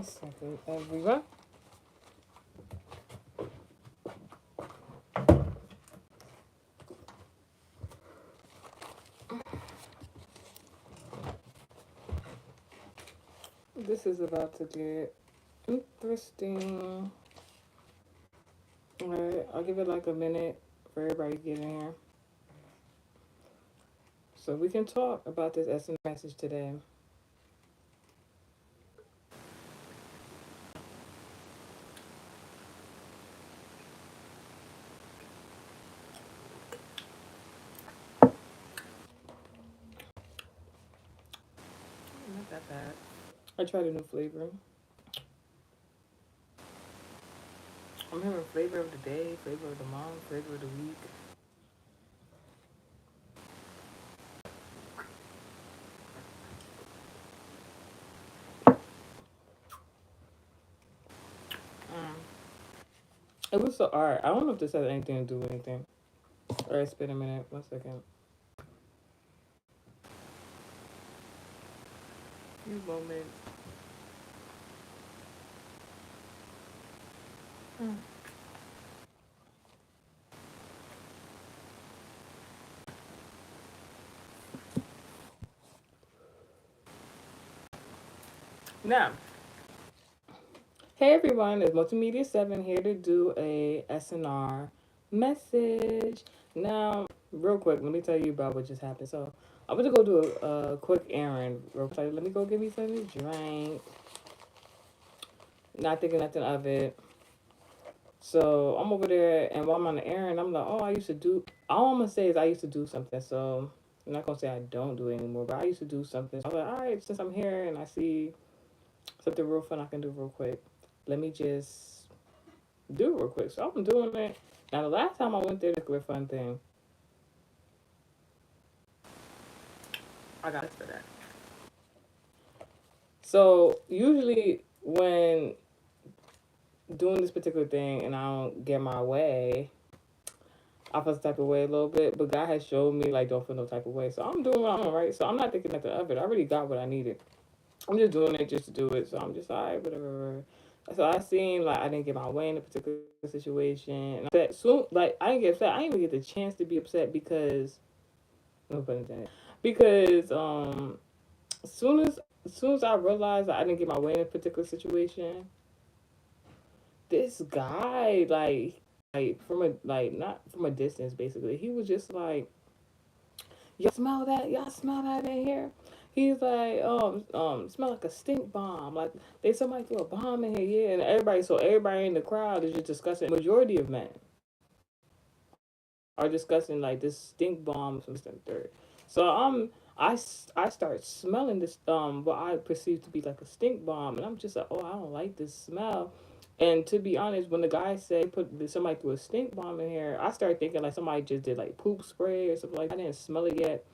second, everyone. This is about to get interesting. Alright, I'll give it like a minute for everybody to get in here. So we can talk about this SMS message today. Not that bad. I tried a new flavor. I'm having flavor of the day, flavor of the month, flavor of the week. Mm. It was so alright. I don't know if this has anything to do with anything. Alright, spin a minute. 1 second. Few moments. Mm. Now, hey everyone, it's Multimedia 7 here to do a SNR message. Now, real quick, let me tell you about what just happened. So, I'm going to go do a quick errand real quick. Let me go get me something to drink. Not thinking nothing of it. So, I'm over there, and while I'm on the errand, I'm like, oh, all I'm going to say is I used to do something. So, I'm not going to say I don't do it anymore, but I used to do something. So I was like, all right, since I'm here and I see something real fun I can do real quick, let me just do it real quick. So I'm doing it. Now, the last time I went there to do a fun thing, I got for that. So usually when doing this particular thing and I don't get my way, I feel the type of way a little bit. But God has showed me like don't feel no type of way. So I'm doing what I'm doing, right. So I'm not thinking nothing of it. I already got what I needed. I'm just doing it just to do it. So I'm just all right, whatever. So I seen like I didn't get my way in a particular situation. And I'm upset. Soon, like I didn't get upset. I didn't even get the chance to be upset because no pun intended. Because as soon as I realized that I didn't get my way in a particular situation, this guy like from a like not from a distance basically, he was just like, y'all smell that? Y'all smell that in here? He's like, smell like a stink bomb. Like they somebody threw a bomb in here, yeah. And everybody in the crowd is just discussing. Majority of men are discussing like this stink bomb from this and third. So I start smelling this what I perceive to be like a stink bomb, and I'm just like, oh, I don't like this smell. And to be honest, when the guy said put somebody threw a stink bomb in here, I started thinking like somebody just did like poop spray or something like that. I didn't smell it yet.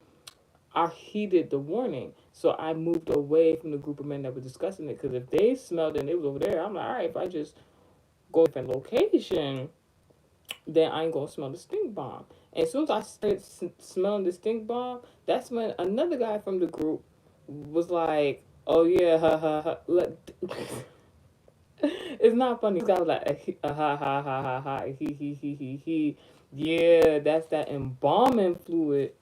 I heeded the warning, so I moved away from the group of men that were discussing it. Because if they smelled it and it was over there, I'm like, all right, if I just go to a different location, then I ain't gonna smell the stink bomb. And as soon as I started smelling the stink bomb, that's when another guy from the group was like, "Oh yeah, ha ha ha." It's not funny. This guy was like, "Ha ha ha ha ha, he." Yeah, that's that embalming fluid.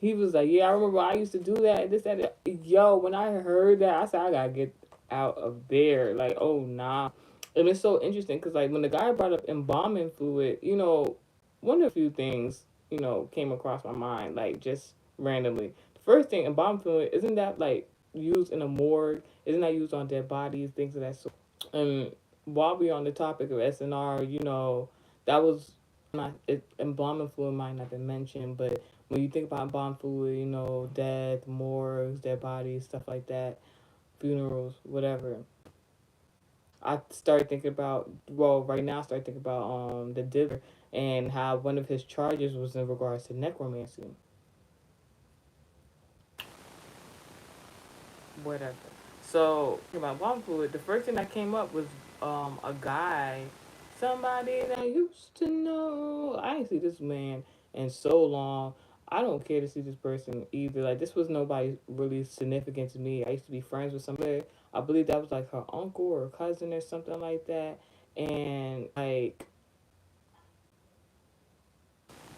He was like, "Yeah, I remember I used to do that. This that." Yo, when I heard that, I said, "I gotta get out of there." Like, oh nah. And it's so interesting because like when the guy brought up embalming fluid, one of the few things came across my mind like just randomly. The first thing, embalming fluid, isn't that like used in a morgue? Isn't that used on dead bodies, things of that sort? And while we're on the topic of SNR, that was not embalming fluid might not have been mentioned, but when you think about embalming fluid, death, morgues, dead bodies, stuff like that, funerals, whatever. I started thinking about right now I started thinking about the Diddler and how one of his charges was in regards to necromancy. Whatever. So about bomb fluid, the first thing that came up was a guy, somebody that I used to know. I ain't see this man in so long. I don't care to see this person either. Like, this was nobody really significant to me. I used to be friends with somebody. I believe that was like her uncle or cousin or something like that. And like,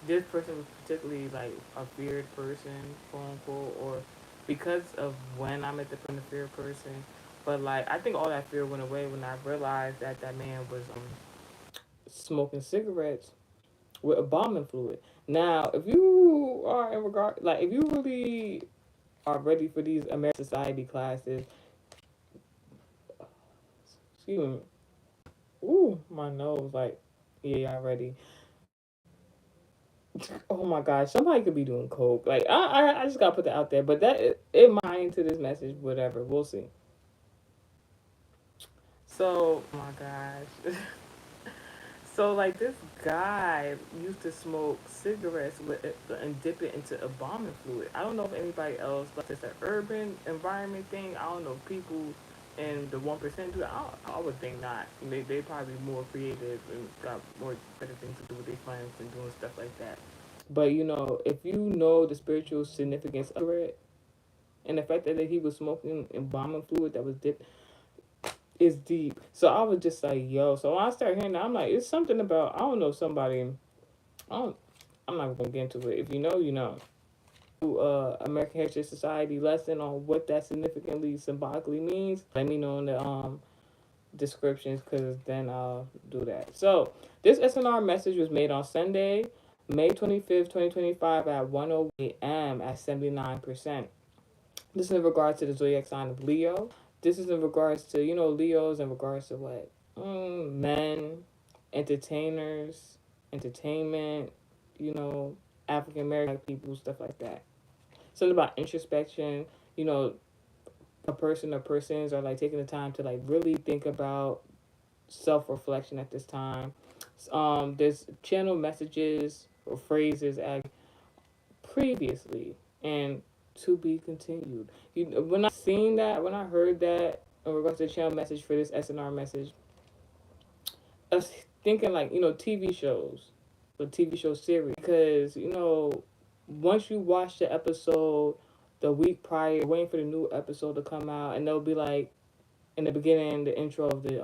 this person was particularly like a feared person, quote unquote, or because of when I met the person, a feared person. But like, I think all that fear went away when I realized that that man was smoking cigarettes with embalming fluid. Now, if you are in regard, like, if you really are ready for these American society classes, excuse me, ooh, my nose, like, yeah, y'all ready. Oh my gosh, somebody could be doing coke. Like, I just gotta put that out there. But that it might into this message, whatever. We'll see. So, oh my gosh. So like this guy used to smoke cigarettes with it and dip it into embalming fluid. I don't know if anybody else, but it's an urban environment thing. I don't know if people in the 1% do it. I would think not. They probably more creative and got more better things to do with their friends and doing stuff like that. But you know, if you know the spiritual significance of it and the fact that he was smoking embalming fluid that was dipped is deep. So I was just like, yo. So when I started hearing that, I'm like, it's something about, I don't know, somebody. I don't, I'm not gonna get into it. If you know, you know. American Heritage Society lesson on what that significantly symbolically means. Let me know in the descriptions, because then I'll do that. So this SNR message was made on Sunday, May 25th, 2025 at 1:08 a.m. at 79%. This is in regards to the zodiac sign of Leo. This is in regards to, you know, Leos in regards to what? Men, entertainers, entertainment, you know, African American people, stuff like that. Something about introspection, you know, a person or persons are like taking the time to like really think about self reflection at this time. There's channel messages or phrases at previously and to be continued. When I seen that, when I heard that in regards to the channel message for this SNR message, I was thinking like, you know, TV shows, the TV show series, because you know, once you watch the episode the week prior, waiting for the new episode to come out, and they'll be like in the beginning, the intro of the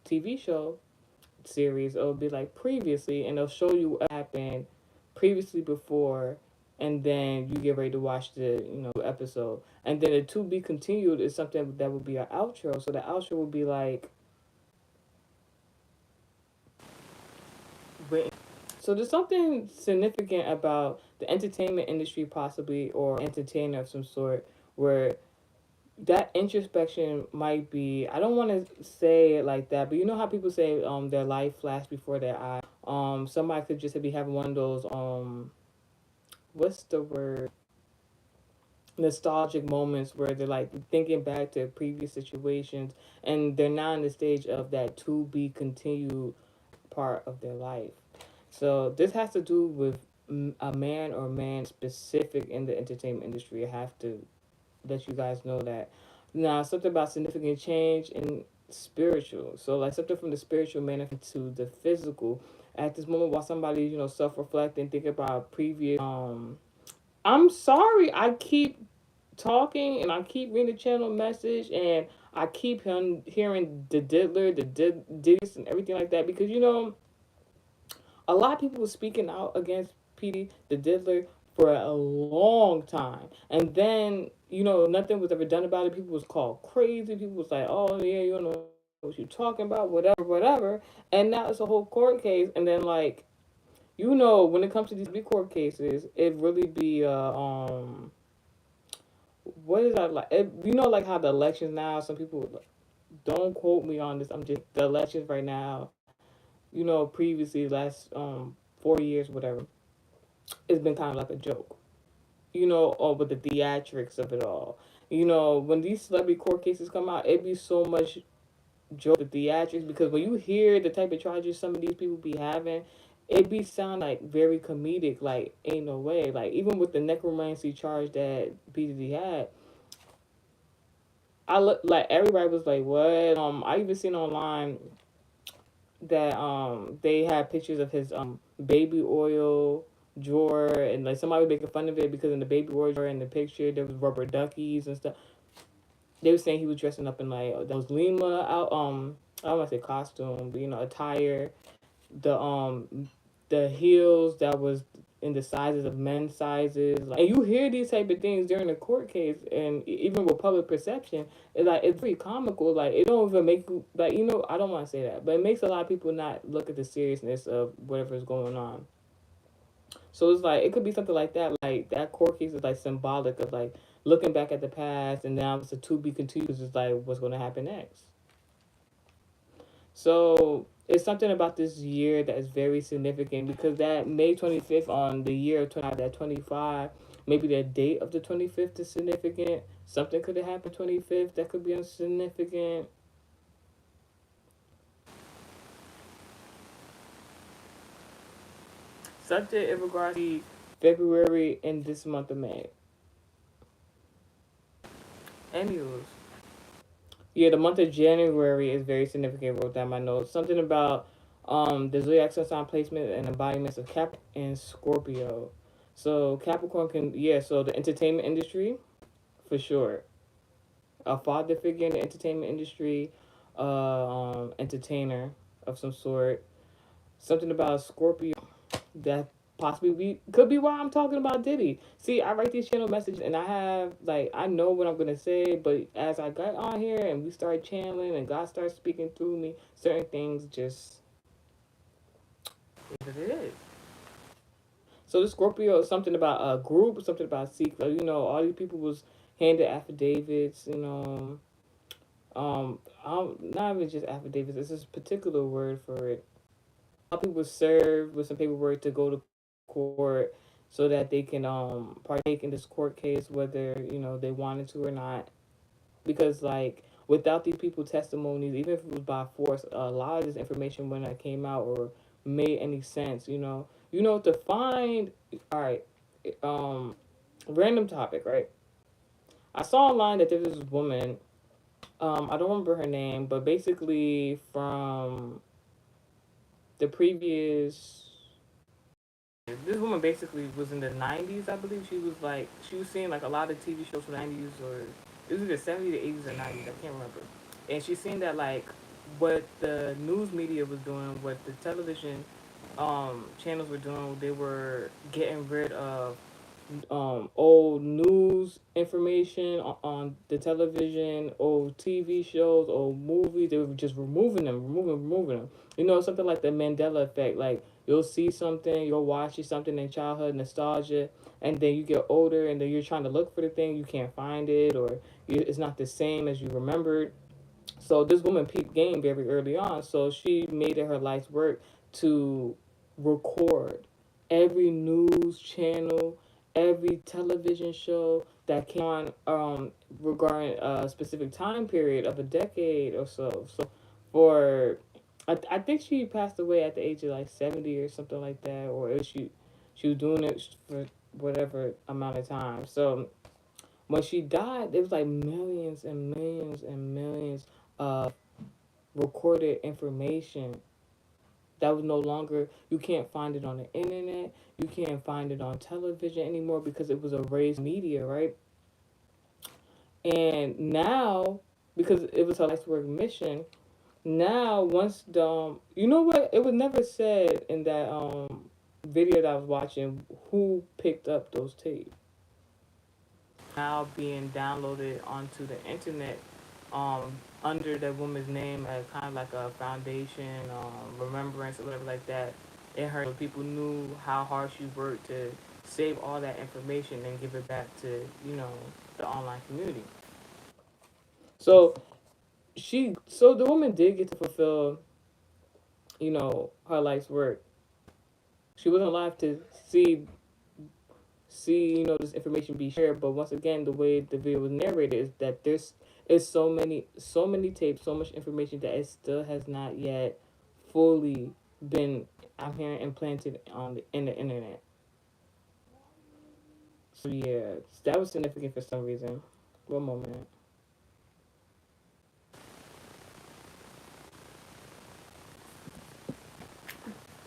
TV show series, it'll be like previously, and they'll show you what happened previously before, and then you get ready to watch the episode, and then the to be continued is something that would be an outro. So the outro would be like, so there's something significant about the entertainment industry, possibly, or entertainer of some sort, where that introspection might be, I don't want to say it like that, but you know how people say their life flashed before their eyes. Somebody could just be having one of those what's the word, nostalgic moments where they're like thinking back to previous situations, and they're now in the stage of that to be continued part of their life. So this has to do with a man or man specific in the entertainment industry. I have to let you guys know that. Now, something about significant change in spiritual. So, like something from the spiritual manifest to the physical. At this moment, while somebody, you know, self-reflecting, think about previous. I'm sorry, I keep talking and I keep reading the channel message, and I keep hearing the diddler, the diddies, and everything like that, because you know a lot of people were speaking out against PD the diddler for a long time, and then you know nothing was ever done about it. People was called crazy. People was like, "Oh yeah, you don't know what you talking about, whatever, whatever." And now it's a whole court case, and then like you know when it comes to these big court cases, it really be what is that like? You know, like how the elections now. Some people don't quote me on this. I'm just the elections right now. You know, previously last 4 years, whatever, it's been kind of like a joke, you know, or with the theatrics of it all. You know, when these celebrity court cases come out, it be so much joke, the theatrics, because when you hear the type of charges some of these people be having, it be sound like very comedic, like ain't no way. Like even with the necromancy charge that BDD had, I look like everybody was like, what? I even seen online that they had pictures of his baby oil drawer, and like somebody was making fun of it because in the baby wardrobe drawer in the picture there was rubber duckies and stuff. They were saying he was dressing up in like those Lima out I don't want to say costume, but attire. The heels that was in the sizes of men's sizes, like, and you hear these type of things during the court case, and even with public perception, it's pretty comical. Like it don't even make you like I don't want to say that, but it makes a lot of people not look at the seriousness of whatever is going on. So it's like it could be something like that. Like that court case is like symbolic of like looking back at the past, and now it's a to be continued. It's like what's going to happen next. So it's something about this year that is very significant because that May 25th on the year of 25, that 25, maybe the date of the 25th is significant. Something could have happened 25th that could be insignificant. Subject in regards to February and this month of May. Anyways. Yeah, the month of January is very significant. I wrote down my notes. Something about the zodiac sign placement and embodiments of Cap and Scorpio. So Capricorn so the entertainment industry, for sure. A father figure in the entertainment industry, entertainer of some sort. Something about Scorpio that possibly could be why I'm talking about Diddy. See, I write these channel messages and I have like I know what I'm gonna say, but as I got on here and we started channeling and God started speaking through me, certain things just is what it is. So the Scorpio is something about a group, something about secret. All these people was handed affidavits. Not even just affidavits. It's this particular word for it. A lot of people were served with some paperwork to go to court so that they can partake in this court case whether they wanted to or not, because like without these people testimonies, even if it was by force, a lot of this information when it came out or made any sense. To find. All right, um random topic, right? I saw online that there was this woman, I don't remember her name, but basically from the previous, this woman basically was in the 90s, I believe. She was seeing like a lot of TV shows from the 90s, or it was either 70s, the 80s, or 90s, I can't remember. And she's seen that like what the news media was doing, what the television channels were doing, they were getting rid of old news information on the television, old TV shows, old movies. They were just removing them, removing them. Something like the Mandela effect. Like you'll see something, you'll watch something in childhood nostalgia, and then you get older, and then you're trying to look for the thing, you can't find it, or it's not the same as you remembered. So this woman peeped game very early on. So she made it her life's work to record every news channel, every television show that came on regarding a specific time period of a decade or so. So for I think she passed away at the age of like 70 or something like that, or she was doing it for whatever amount of time. So when she died, there was like millions and millions and millions of recorded information that was no longer, you can't find it on the internet, you can't find it on television anymore because it was erased media, right? And now, because it was her life's work mission, now once the you know what, it was never said in that video that I was watching who picked up those tapes. Now being downloaded onto the internet under that woman's name as kind of like a foundation, remembrance or whatever like that. In her, people knew how hard she worked to save all that information and give it back to the online community. So so the woman did get to fulfill her life's work. She wasn't alive to see this information be shared, but once again the way the video was narrated is that there's is so many tapes, so much information that it still has not yet fully been out here implanted in the internet. So yeah, that was significant for some reason. One moment.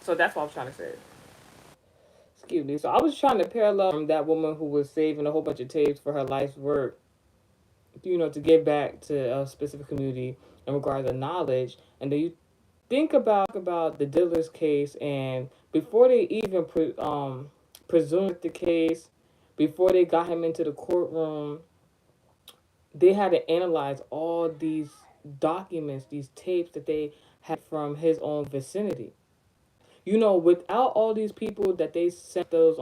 So that's what I was trying to say. Excuse me. So I was trying to parallel that woman who was saving a whole bunch of tapes for her life's work, to give back to a specific community in regards to knowledge. And then you think about the Diller's case, and before they even presumed the case, before they got him into the courtroom, they had to analyze all these documents, these tapes that they had from his own vicinity. Without all these people that they sent those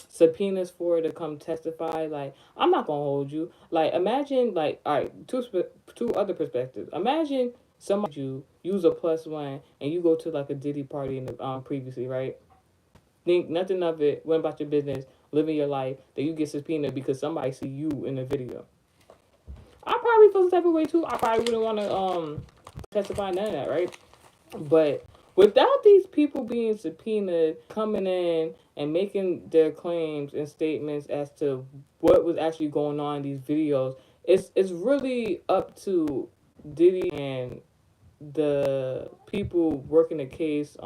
subpoenas for to come testify, like, I'm not gonna hold you. Like, imagine, like, all right, two other perspectives. Imagine somebody you use a plus one and you go to like a Diddy party in the previously, right? Think nothing of it, went about your business, living your life, then you get subpoenaed because somebody see you in the video. I probably feel the type of way too. I probably wouldn't want to testify none of that, right? But without these people being subpoenaed, coming in and making their claims and statements as to what was actually going on in these videos, it's really up to Diddy and the people working the case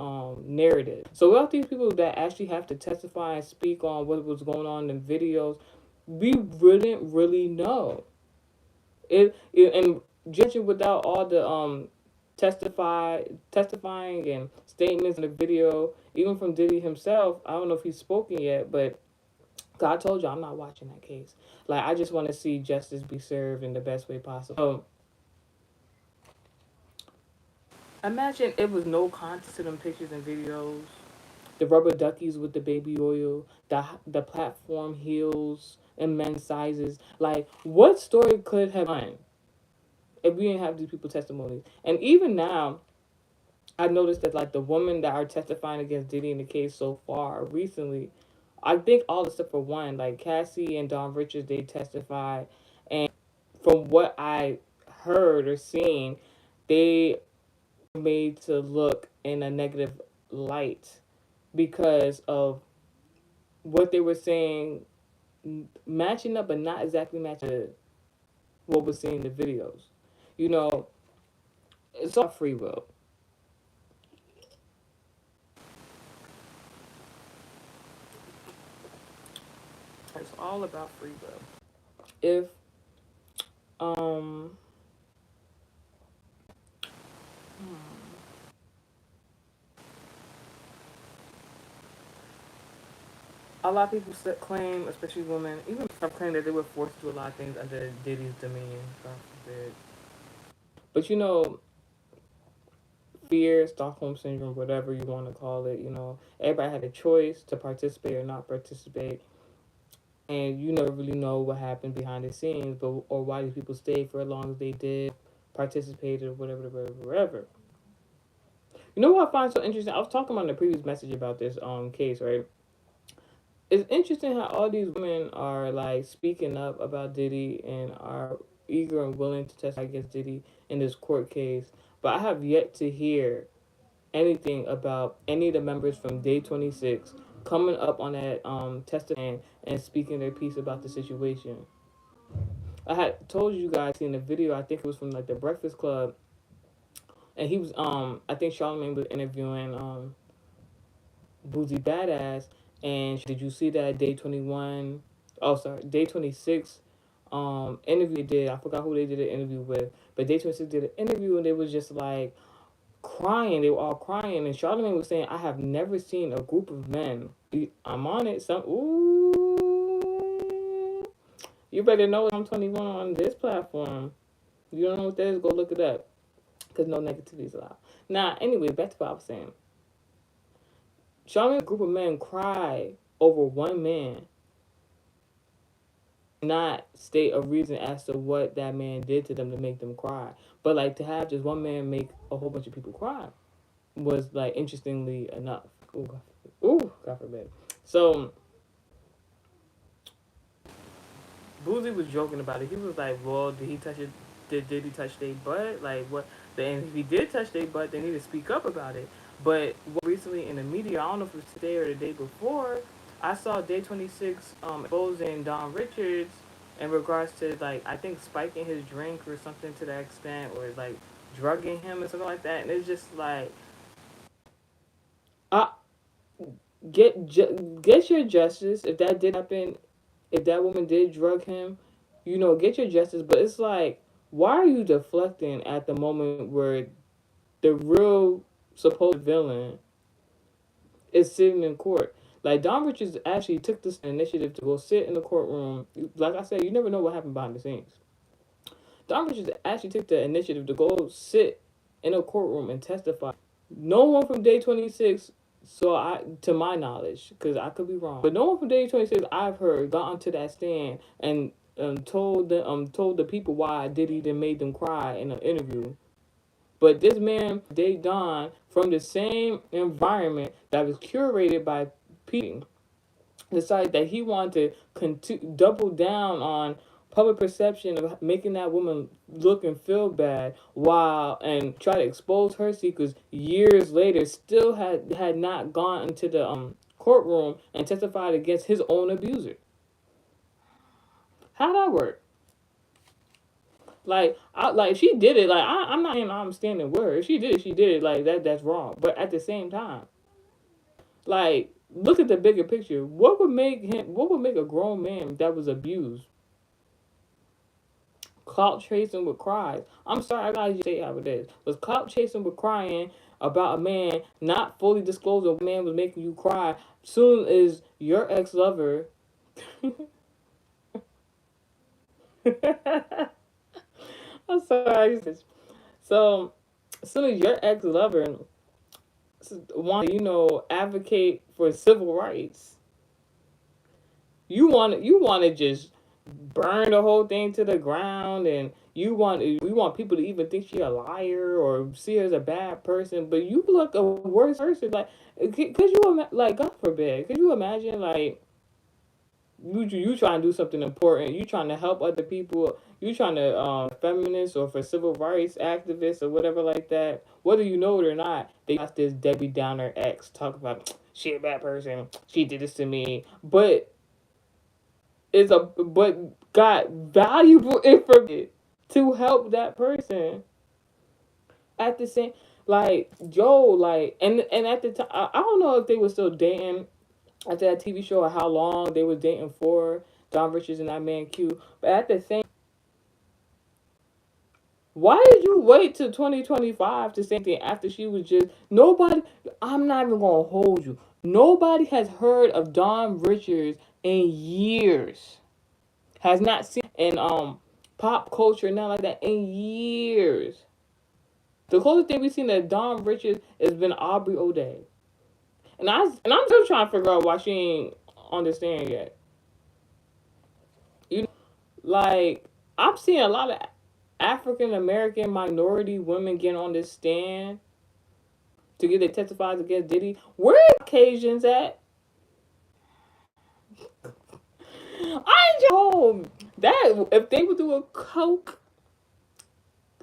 narrative. So without these people that actually have to testify and speak on what was going on in videos, we wouldn't really know. And judging without all the testifying and statements in the video, even from Diddy himself. I don't know if he's spoken yet, but God told you I'm not watching that case. Like, I just want to see justice be served in the best way possible. Imagine it was no context to them pictures and videos. The rubber duckies with the baby oil, the platform heels in men's sizes. Like, what story could have done if we didn't have these people testimonies? And even now, I noticed that, like, the women that are testifying against Diddy in the case so far recently, I think all except for one, like Cassie and Don Richards, they testified, and from what I heard or seen, they were made to look in a negative light because of what they were saying, matching up but not exactly matching what was seen in the videos. It's all free will. It's all about free will. If um a lot of people claim, especially women, even some claim that they were forced to do a lot of things under Diddy's dominion. God forbid. But fear, Stockholm syndrome, whatever you want to call it, everybody had a choice to participate or not participate, and you never really know what happened behind the scenes, but or why these people stayed for as long as they did, participated, or whatever. You know what I find so interesting? I was talking on the previous message about this case, right? It's interesting how all these women are like speaking up about Diddy and are eager and willing to testify against Diddy in this court case, but I have yet to hear anything about any of the members from Day 26 coming up on that testifying and speaking their piece about the situation. I had told you guys in the video, I think it was from like the Breakfast Club, and he was I think Charlamagne was interviewing Boozy Badass, and did you see that Day 21? Oh, sorry, Day 26 interview they did. I forgot who they did an interview with, but Day 26 did an interview and they was just like crying. They were all crying, and Charlamagne was saying, "I have never seen a group of men. I'm on it. Some ooh, you better know I'm 21 on this platform. You don't know what that is? Go look it up, because no negativity is allowed." Now, anyway, back to what I was saying. Charlamagne, a group of men cry over one man, not state a reason as to what that man did to them to make them cry, but like to have just one man make a whole bunch of people cry was like interestingly enough. God forbid. So Boozy was joking about it. He was like, "Well, did he touch it? Did he touch their butt? Like what? Then if he did touch their butt, they need to speak up about it." But recently in the media, I don't know if it was today or the day before, I saw Day 26 exposing Don Richards in regards to like I think spiking his drink or something to that extent, or like drugging him or something like that. And it's just like, I get your justice if that did happen. If that woman did drug him, get your justice. But it's like, why are you deflecting at the moment where the real supposed villain is sitting in court? Like, Don Richards actually took this initiative to go sit in the courtroom. Like I said, you never know what happened behind the scenes. Don Richards actually took the initiative to go sit in a courtroom and testify. No one from Day 26, to my knowledge, because I could be wrong, but no one from Day 26 I've heard got onto that stand and told the people why Diddy then made them cry in an interview. But this man, Day Don, from the same environment that was curated by Pete, decided that he wanted to double down on public perception of making that woman look and feel bad, while and try to expose her secrets years later, still had not gone into the courtroom and testified against his own abuser. How'd that work? Like she did it. Like, I'm not saying I'm standing with her. If she did it, she did it. Like, that's wrong. But at the same time, like, look at the bigger picture. What would make him? What would make a grown man that was abused clout chasing with cries? I'm sorry, I gotta say how it is. Was clout chasing with crying about a man not fully disclosing what man was making you cry? Soon as your ex lover. I'm sorry. So, as soon as your ex lover want to, advocate for civil rights, you want to just burn the whole thing to the ground, and we want people to even think she a liar or see her as a bad person. But you look a worse person. Like, could you like, God forbid, could you imagine, like, you trying to do something important, you trying to help other people, you trying to feminists or for civil rights activists or whatever like that, whether you know it or not, they got this Debbie Downer ex talk about she a bad person, she did this to me, but got valuable information to help that person at the same, like, Joe, like, and at the time, I don't know if they were still dating after that TV show or how long they was dating for, Don Richards and that man Q. But at the same, why did you wait till 2025 to say anything after she was just nobody? I'm not even gonna hold you. Nobody has heard of Don Richards in years. Has not seen in pop culture now like that in years. The closest thing we've seen of Don Richards has been Aubrey O'Day. And I'm still trying to figure out why she ain't understand yet. You know, like, I'm seeing a lot of African American minority women getting on this stand to get their testifies against Diddy. Where are Caucasians at? I ain't home. That if they were doing coke,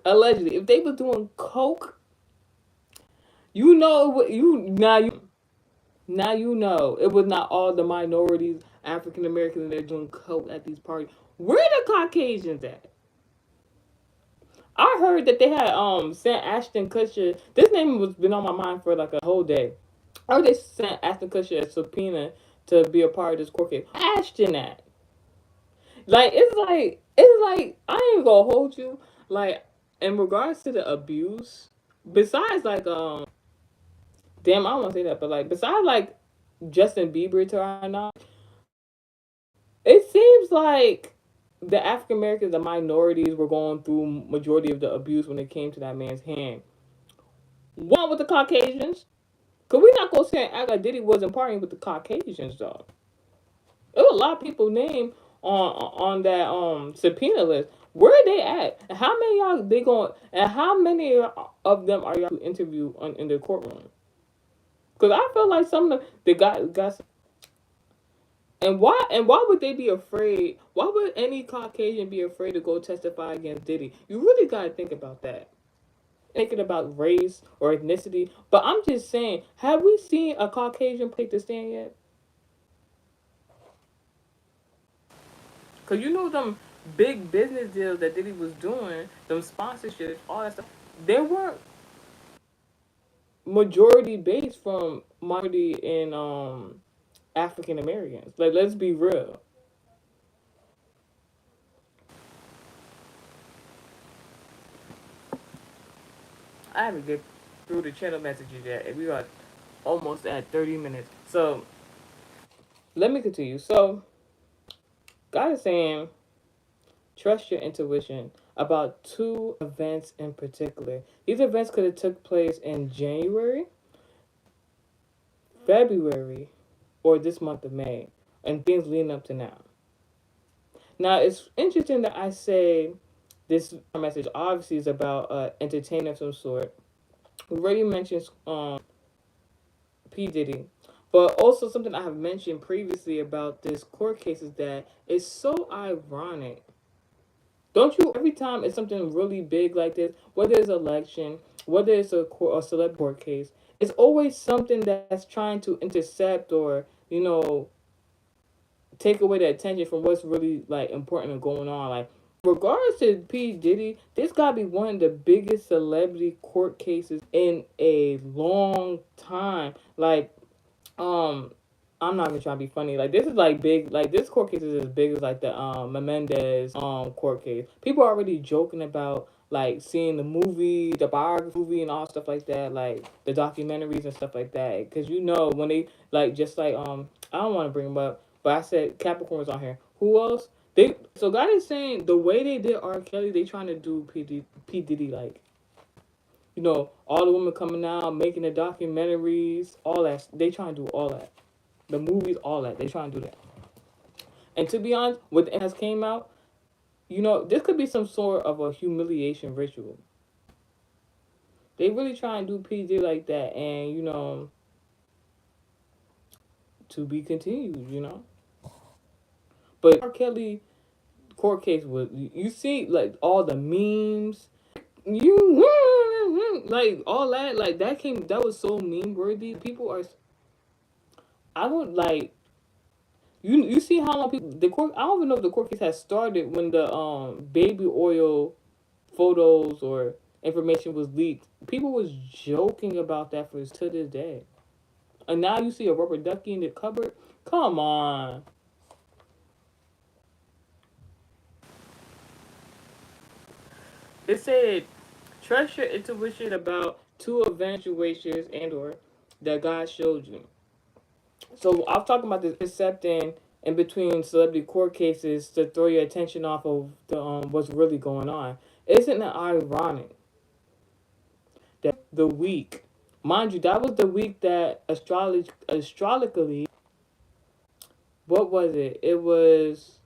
allegedly, if they were doing coke, now you know it was not all the minorities, African Americans, that are doing coke at these parties. Where the Caucasians at? I heard that they had sent Ashton Kutcher. This name was been on my mind for like a whole day. I heard they sent Ashton Kutcher a subpoena to be a part of this court case. Ashton at? Like, I ain't gonna hold you. Like, in regards to the abuse, besides like damn, I don't wanna say that, but like, besides like Justin Bieber to our knowledge, it seems like the African Americans, the minorities, were going through majority of the abuse when it came to that man's hand. One with the Caucasians, cause we not gonna say act like Diddy wasn't partying with the Caucasians though. There were a lot of people named on that subpoena list. Where are they at? And how many y'all they going? And how many of them are y'all to interview in the courtroom? Because I feel like some of them they got. And why would they be afraid? Why would any Caucasian be afraid to go testify against Diddy? You really gotta think about that. Thinking about race or ethnicity, but I'm just saying, have we seen a Caucasian take the stand yet? Cause them big business deals that Diddy was doing, them sponsorships, all that stuff. They weren't. majority based from minority and African Americans. Like, let's be real. I haven't get through the channel messages yet, and we are almost at 30 minutes. So let me continue. So God is saying, trust your intuition about two events in particular. These events could have took place in January, February, or this month of May, and things leading up to now. Now it's interesting that I say this message obviously is about entertainer of some sort. We already mentioned P Diddy, but also something I have mentioned previously about this court case is that it's so ironic. Don't you, every time it's something really big like this, whether it's election, whether it's a celeb court case, it's always something that's trying to intercept or, take away the attention from what's really like important and going on. Like, regardless to P Diddy, this gotta be one of the biggest celebrity court cases in a long time. Like, um, I'm not gonna try to be funny. Like, this is like big. Like, this court case is as big as like the Menendez court case. People are already joking about like seeing the movie, the biography movie, and all stuff like that. Like the documentaries and stuff like that. Because when they like just like I don't want to bring them up, but I said Capricorn was on here. Who else? So God is saying the way they did R. Kelly, they trying to do P Diddy like. All the women coming out, making the documentaries, all that. They trying to do all that. The movies, all that. They trying to do that. And to be honest, what has came out, this could be some sort of a humiliation ritual. They really try and do PG like that, and to be continued. But R. Kelly court case was, you see, like all the memes, like all that, like that was so meme worthy. People are, I don't like. You see how long people the court? I don't even know if the court case has started when the baby oil photos or information was leaked. People was joking about that for to this day, and now you see a rubber ducky in the cupboard. Come on. It said, trust your intuition about two eventuations and/or that God showed you. So I'm talking about this accepting in between celebrity court cases to throw your attention off of the what's really going on. Isn't it ironic that the week, mind you, that was the week that astrologically, what was it? It was,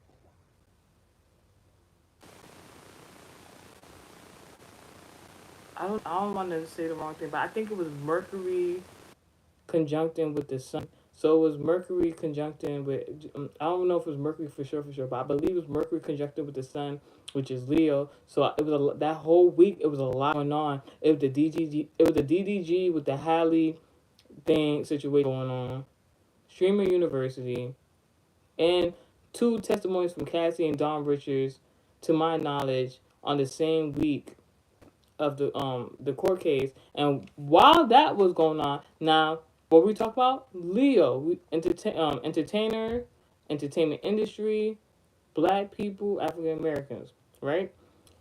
I don't want to say the wrong thing, but I think it was Mercury conjuncting with the sun. So it was Mercury conjuncting with, I don't know if it was Mercury for sure, but I believe it was Mercury conjuncting with the sun, which is Leo. So it was that whole week. It was a lot going on. It was the DDG. It was the DDG with the Halle thing situation going on. Streamer University and two testimonies from Cassie and Don Richards, to my knowledge, on the same week of the court case. And while that was going on, now what we talk about, Leo, entertainer, entertainment industry, black people, African Americans, right?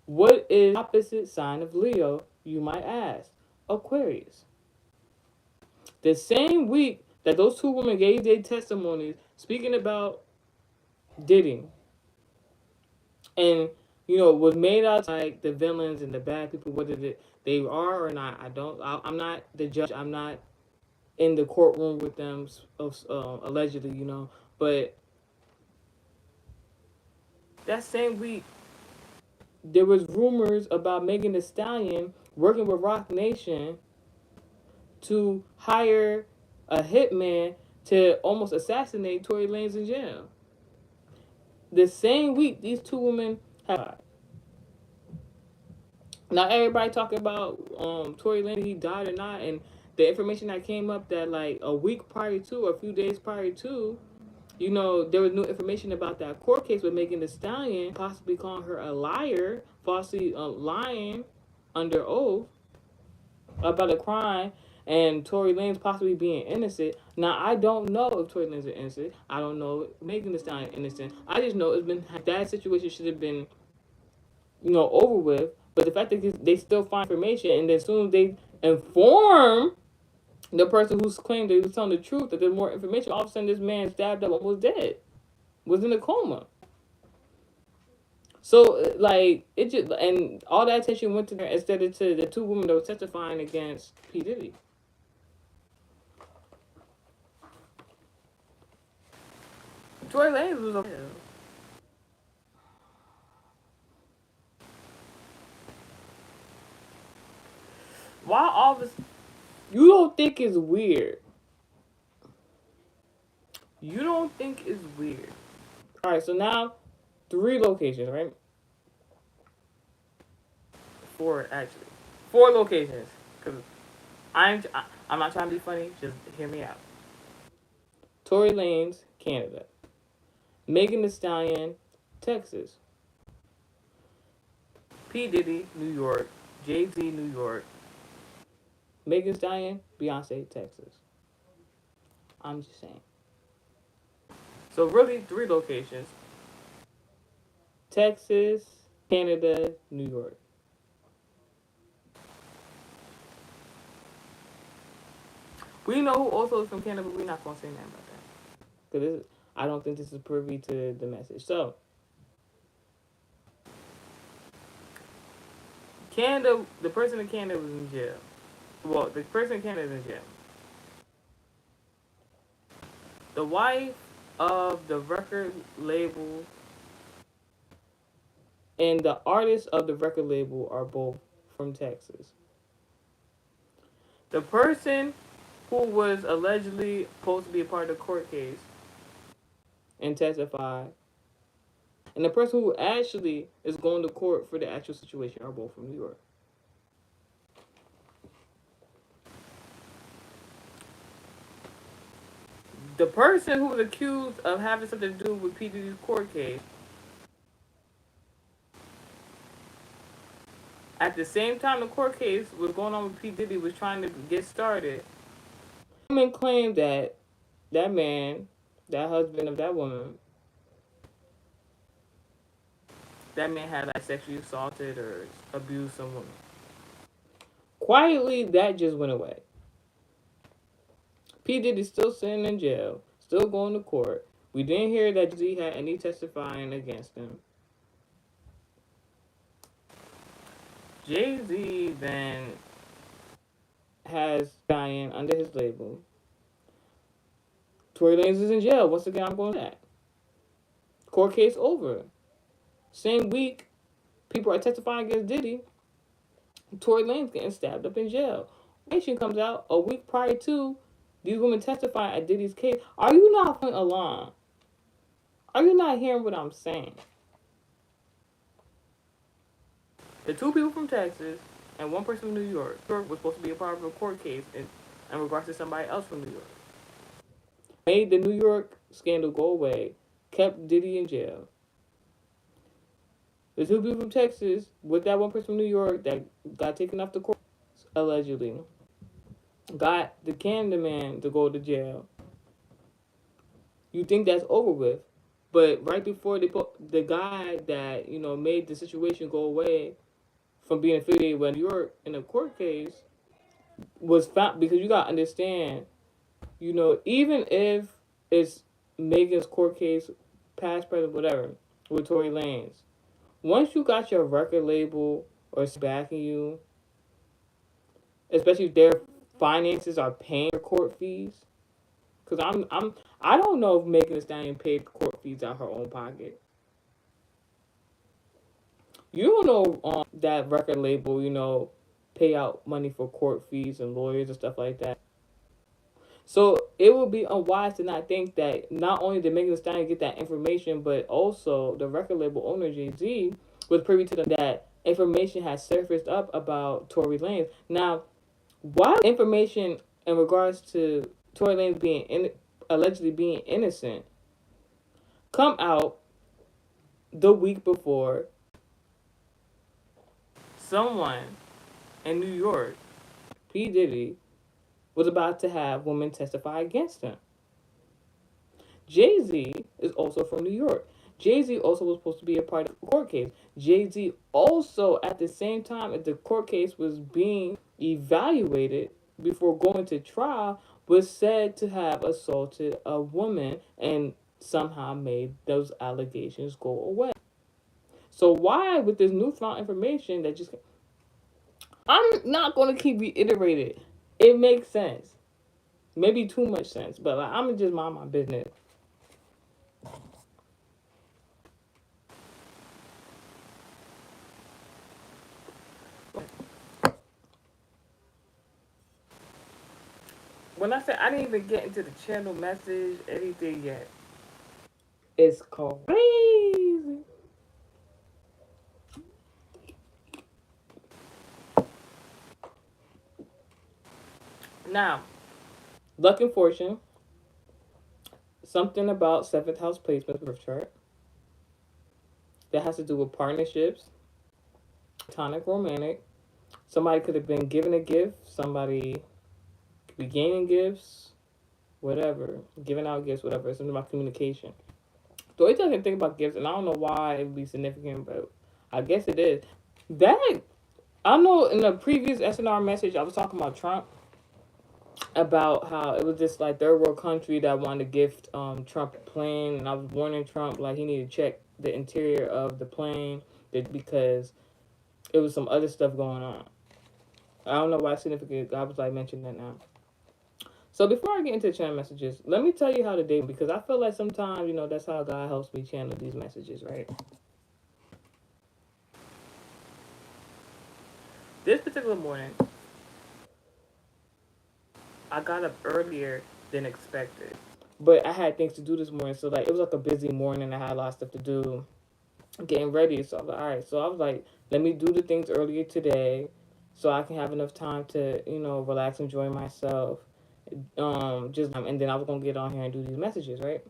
What is the opposite sign of Leo, you might ask? Aquarius. The same week that those two women gave their testimonies speaking about Diddy, and was made out like the villains and the bad people, whether they are or not. I'm not the judge. I'm not in the courtroom with them, allegedly. But that same week, there was rumors about Megan Thee Stallion working with Rock Nation to hire a hitman to almost assassinate Tory Lanez in jail. The same week, these two women have. Not everybody talking about Tory Lanez, he died or not, and the information that came up that like a week prior to, or a few days prior to, there was new information about that court case with Megan Thee Stallion, possibly calling her a liar, falsely lying under oath about a crime, and Tory Lanez possibly being innocent. Now I don't know if Tory Lanez is innocent. I don't know if Megan Thee Stallion innocent. I just know it's been that situation should have been, over with. But the fact that they still find information, and then as soon as they inform the person who's claimed that he was telling the truth, that there's more information, all of a sudden this man stabbed up and was dead, was in a coma. So like it just, and all that attention went to there instead of to the two women that were testifying against P Diddy. Tory Lanez was okay. Why all this? You don't think it's weird? You don't think it's weird? All right, so now 3 locations, right? 4 actually, 4 locations. Cause I'm not trying to be funny. Just hear me out. Tory Lanez, Canada. Megan Thee Stallion, Texas. P Diddy, New York. Jay-Z, New York. Megan Thee Stallion, Beyonce, Texas. I'm just saying. So really 3 locations. Texas, Canada, New York. We know who also is from Canada, but we're not going to say nothing about that. Because I don't think this is privy to the message. So, Canada, the person in Canada was in jail. Well, the person in Canada is in jail. The wife of the record label and the artist of the record label are both from Texas. The person who was allegedly supposed to be a part of the court case and testify, and the person who actually is going to court for the actual situation are both from New York. The person who was accused of having something to do with P. Diddy's court case, at the same time the court case was going on with P. Diddy was trying to get started, woman claimed that that man, that husband of that woman, that man had like sexually assaulted or abused some woman. Quietly, that just went away. P. Diddy's still sitting in jail, still going to court. We didn't hear that Jay-Z had any testifying against him. Jay-Z then has Diane under his label. Tory Lanez is in jail. Once again, I'm going to that. Court case over. Same week, people are testifying against Diddy. Tory Lanez getting stabbed up in jail. Information comes out a week prior to these women testifying at Diddy's case. Are you not following along? Are you not hearing what I'm saying? The 2 people from Texas and 1 person from New York was supposed to be a part of a court case in regards to somebody else from New York. Made the New York scandal go away, kept Diddy in jail. The 2 people from Texas with that 1 person from New York that got taken off the court, allegedly, got the Canada man to go to jail. You think that's over with, but right before they put the guy that made the situation go away from being affiliated with New York in a court case was found, because you gotta understand, even if it's Megan's court case, past, present, whatever, with Tory Lanez, once you got your record label or backing you, especially if their finances are paying your court fees, because I don't know if Megan Thee Stallion paid court fees out her own pocket. You don't know that record label, pay out money for court fees and lawyers and stuff like that. So it would be unwise to not think that not only did Megan Thee Stallion get that information, but also the record label owner Jay-Z was privy to that information has surfaced up about Tory Lanez. Now, why information in regards to Tory Lanez being allegedly being innocent come out the week before someone in New York, P. Diddy, was about to have women testify against him. Jay-Z is also from New York. Jay-Z also was supposed to be a part of the court case. Jay-Z also, at the same time as the court case was being evaluated before going to trial, was said to have assaulted a woman and somehow made those allegations go away. So why, with this newfound information that just, I'm not going to keep reiterating. It makes sense. Maybe too much sense, but like, I'm going to just mind my business. When I said I didn't even get into the channel message, anything yet. It's crazy. Now, luck and fortune. Something about seventh house placement birth chart that has to do with partnerships, platonic, romantic. Somebody could have been given a gift. Somebody could be gaining gifts, whatever, giving out gifts, whatever. It's something about communication. So it doesn't think about gifts, and I don't know why it would be significant, but I guess it is. That I know in the previous SNR message I was talking about Trump, about how it was this like third world country that wanted to gift Trump a plane, and I was warning Trump like he needed to check the interior of the plane because it was some other stuff going on. I don't know why it's significant. I was like mentioning that now. So before I get into the channel messages, let me tell you how to date, because I feel like sometimes, that's how God helps me channel these messages, right? This particular morning, I got up earlier than expected. But I had things to do this morning, so like it was like a busy morning. I had a lot of stuff to do, getting ready. So I was like, all right. So I was like, let me do the things earlier today, so I can have enough time to relax, enjoy myself. Just and then I was gonna get on here and do these messages, right?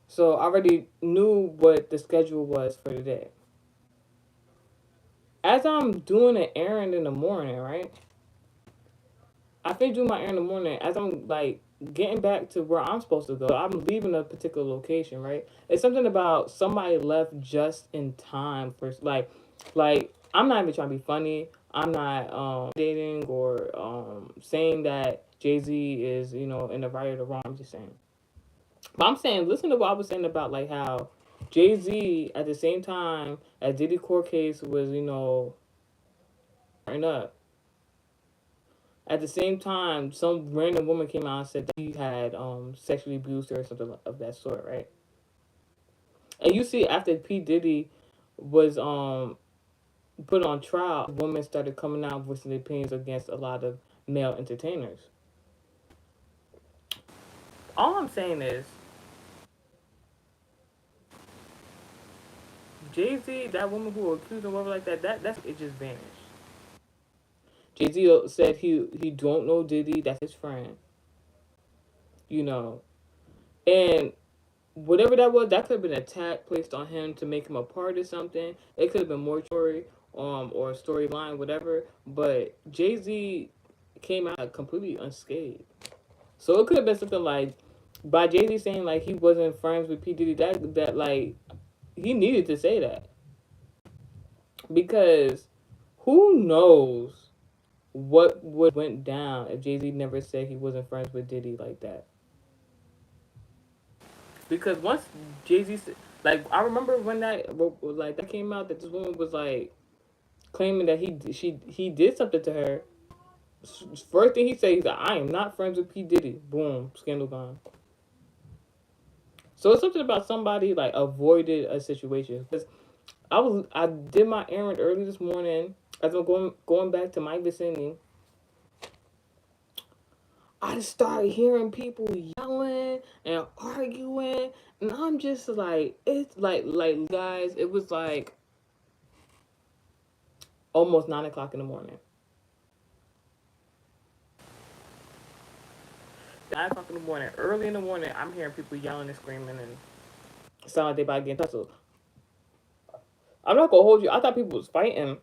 So I already knew what the schedule was for today. As I'm doing an errand in the morning, right? I finished doing my errand in the morning. As I'm like getting back to where I'm supposed to go, I'm leaving a particular location, right? It's something about somebody left just in time for like I'm not even trying to be funny. I'm not dating or saying that Jay-Z is in the right or the wrong. I'm just saying. But I'm saying, listen to what I was saying about like how Jay-Z at the same time as Diddy court case was turning up. At the same time, some random woman came out and said that he had sexually abused her or something of that sort, right? And you see, after P Diddy was put on trial, women started coming out voicing their opinions against a lot of male entertainers. All I'm saying is, Jay Z, that woman who accused him, whatever like that's it just vanished. Jay Z said he don't know Diddy, that's his friend, you know, and whatever that was, that could have been an attack placed on him to make him a part of something. It could have been more story, or a storyline, whatever. But Jay Z came out completely unscathed. So it could have been something like, by Jay Z saying like he wasn't friends with P Diddy. That like he needed to say that, because who knows what would went down if Jay Z never said he wasn't friends with Diddy like that. Because once Jay Z, like I remember when that came out, that this woman was like claiming that he did something to her. First thing he said, he's like, I am not friends with P Diddy. Boom, scandal gone. So it's something about somebody like avoided a situation. Because I did my errand early this morning. As I'm going back to my vicinity, I started hearing people yelling and arguing, and I'm just like, it's like guys, it was like almost 9 o'clock in the morning. 9 o'clock in the morning, early in the morning, I'm hearing people yelling and screaming and sound like they about to get tussled. I'm not gonna hold you. I thought people was fighting,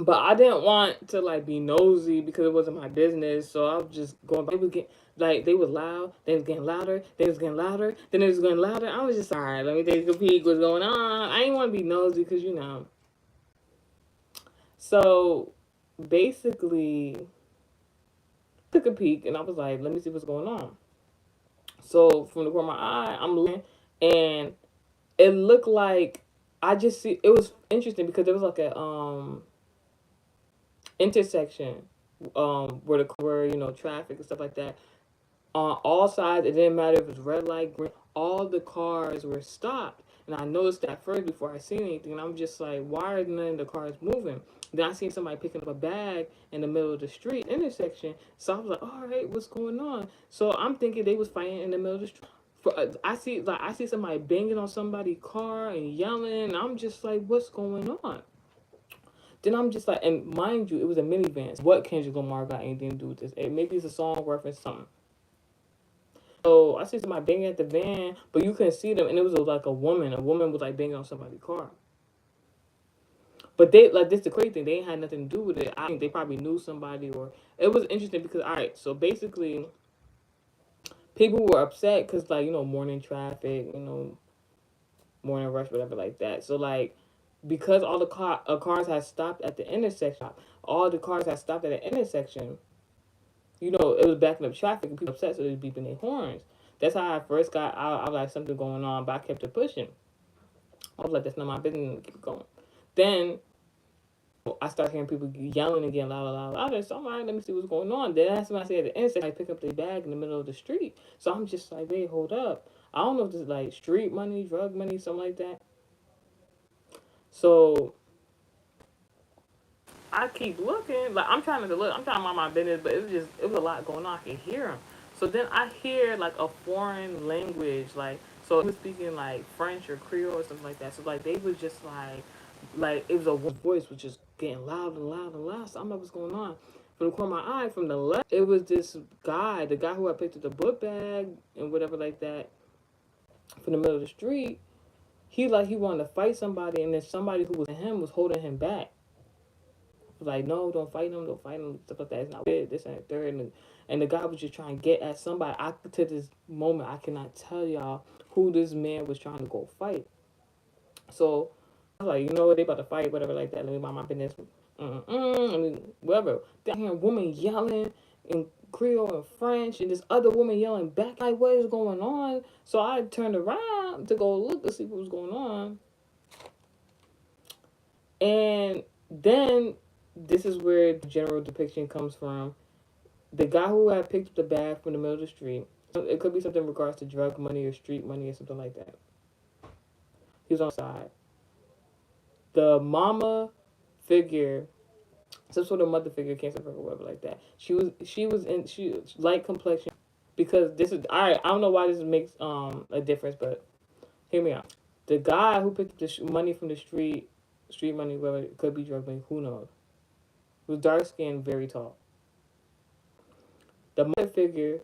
But I didn't want to like be nosy because it wasn't my business. So I was just going by. They would get like they was loud, they was getting louder, they was getting louder, then it was getting louder. I was just alright, let me take a peek what's going on. I didn't want to be nosy because you know. So basically took a peek and I was like, let me see what's going on. So from the corner of my eye, I'm looking and it looked like I just see it was interesting because there was like a intersection where you know traffic and stuff like that on all sides. It didn't matter if it was red light, green. All the cars were stopped, and I noticed that first before I seen anything. And I'm just like, why are none of the cars moving? Then I seen somebody picking up a bag in the middle of the street intersection. So I was like, all right, what's going on? So I'm thinking they was fighting in the middle of the street. I see somebody banging on somebody's car and yelling. And I'm just like, what's going on? Then I'm just like, and mind you, it was a minivan. What Kendrick Lamar got anything to do with this? Maybe it's a song reference, something. So I see somebody banging at the van, but you couldn't see them, and it was like a woman. A woman was like banging on somebody's car. But they like this the crazy thing. They ain't had nothing to do with it. I think they probably knew somebody, or it was interesting because all right. So basically, people were upset because like you know morning traffic, you know morning rush, whatever like that. So like because all the cars had stopped at the intersection, all the cars had stopped at the intersection. You know, it was backing up traffic and people upset, so they was beeping their horns. That's how I first got out. I was like, something going on, but I kept it pushing. I was like, that's not my business, keep it going. Then I started hearing people yelling and getting louder, louder, louder. So I'm like, let me see what's going on. Then that's when I see at the end, I pick up their bag in the middle of the street. So I'm just like, wait, hold up. I don't know if this is like street money, drug money, something like that. So I keep looking, like I'm trying to look, I'm trying to mind my business, but it was a lot going on. I could hear them. So then I hear like a foreign language, like so it was speaking like French or Creole or something like that. So like they was just like it was a voice was just getting loud and loud and loud. So I'm like, what's going on? From the corner of my eye, from the left, it was this guy, the guy who had picked up the book bag and whatever like that, from the middle of the street. He wanted to fight somebody, and then somebody who was him was holding him back. Like, no, don't fight him, don't fight him, stuff like that. It's not good, this and the third. And the guy was just trying to get at somebody. To this moment, I cannot tell y'all who this man was trying to go fight. So, I was like, you know what, they about to fight, whatever, like that. Let me mind my business. I mean, whatever. Then I hear a woman yelling in Creole and French, and this other woman yelling back, like, what is going on? So I turned around to go look to see what was going on. And then this is where the general depiction comes from. The guy who had picked up the bag from the middle of the street, it could be something in regards to drug money or street money or something like that. He was on the side. The mama figure, some sort of mother figure, cancer figure, whatever like that. She light complexion because this is all right. I don't know why this makes a difference, but hear me out. The guy who picked up the money from the street money, whether it could be drug money, who knows? Was dark skinned, very tall. The mother figure,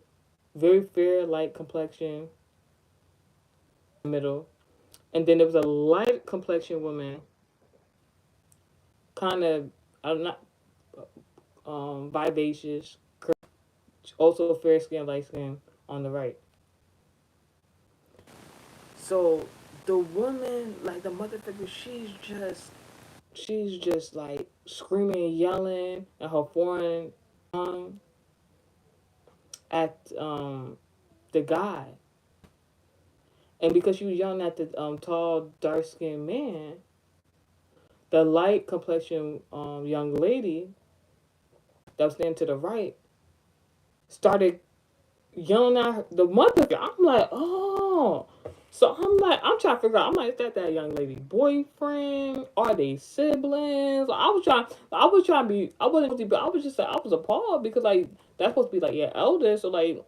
very fair, light complexion, middle. And then there was a light complexion woman, kind of, I'm not vivacious, also fair skin, light skin on the right. So the woman, like the mother figure, she's just like screaming, yelling, and her foreign tongue at the guy. And because she was yelling at the tall, dark skinned man, the light complexion young lady that was standing to the right started yelling at her, the mother. I'm like, oh. So I'm trying to figure out. I'm like, is that young lady boyfriend? Are they siblings? I was trying to be. I wasn't, but I was just like, I was appalled because like that's supposed to be like your elder. So like,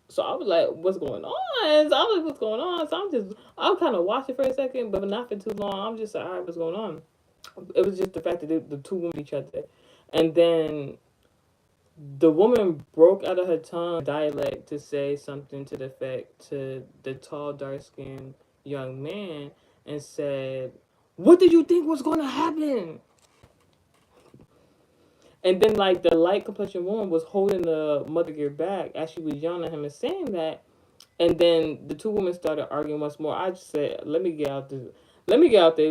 so I was like, what's going on? So I was like, what's going on? So I'm kind of watching for a second, but not for too long. I'm just like, all right, what's going on? It was just the fact that the two women each other, and then the woman broke out of her tongue dialect to say something to the effect to the tall, dark skinned young man and said, what did you think was going to happen? And then, like, the light complexion woman was holding the Mother Gear back as she was yelling at him and saying that. And then the two women started arguing once more. I just said, let me get out there